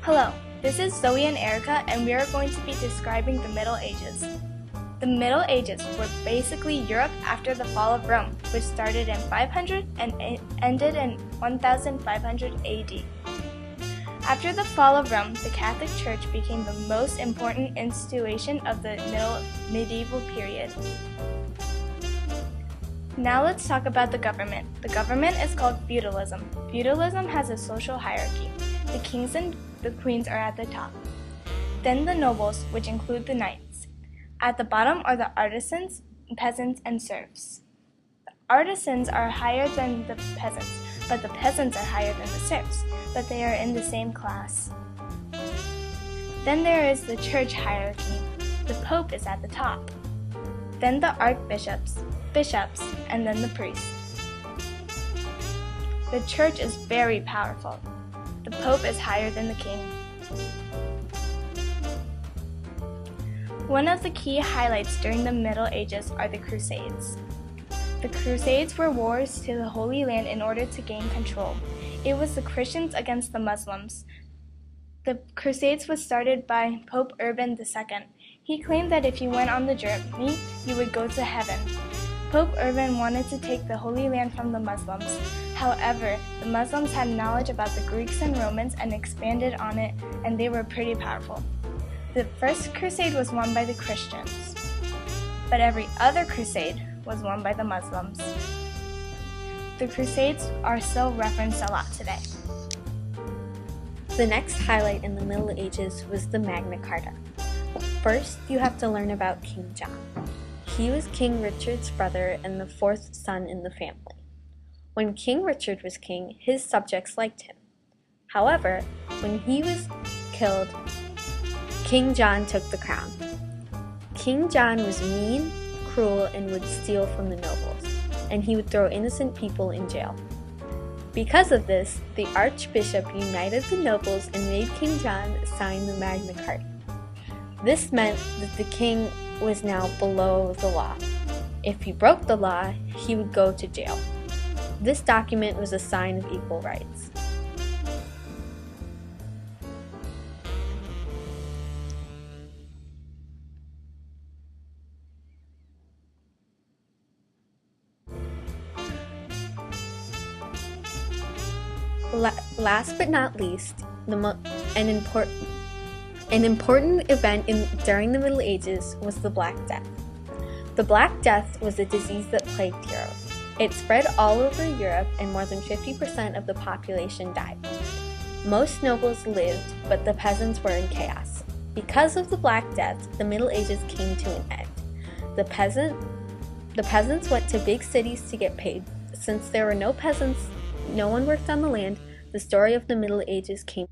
Hello, this is Zoe and Erica, and we are going to be describing the Middle Ages. The Middle Ages were basically Europe after the fall of Rome, which started in 500 and ended in 1500 AD. After the fall of Rome, the Catholic Church became the most important institution of the medieval period. Now let's talk about the government. The government is called feudalism. Feudalism has a social hierarchy. The kings and the queens are at the top. Then the nobles, which include the knights. At the bottom are the artisans, peasants, and serfs. The artisans are higher than the peasants, but the peasants are higher than the serfs, but they are in the same class. Then there is the church hierarchy. The pope is at the top. Then the archbishops, bishops, and then the priests. The church is very powerful. The pope is higher than the king. One of the key highlights during the Middle Ages are the Crusades. The Crusades were wars to the Holy Land in order to gain control. It was the Christians against the Muslims. The Crusades was started by Pope Urban II. He claimed that if you went on the journey, you would go to heaven. Pope Urban wanted to take the Holy Land from the Muslims. However, the Muslims had knowledge about the Greeks and Romans and expanded on it, and they were pretty powerful. The first crusade was won by the Christians, but every other crusade was won by the Muslims. The Crusades are still referenced a lot today. The next highlight in the Middle Ages was the Magna Carta. First, you have to learn about King John. He was King Richard's brother and the fourth son in the family. When King Richard was king, his subjects liked him. However, when he was killed, King John took the crown. King John was mean, cruel, and would steal from the nobles, and he would throw innocent people in jail. Because of this, the Archbishop united the nobles and made King John sign the Magna Carta. This meant that the king was now below the law. If he broke the law, he would go to jail. This document was a sign of equal rights. Last but not least, an important event during the Middle Ages was the Black Death. The Black Death was a disease that plagued Europe. It spread all over Europe, and more than 50% of the population died. Most nobles lived, but the peasants were in chaos. Because of the Black Death, the Middle Ages came to an end. The peasants went to big cities to get paid. Since there were no peasants, no one worked on the land, the story of the Middle Ages came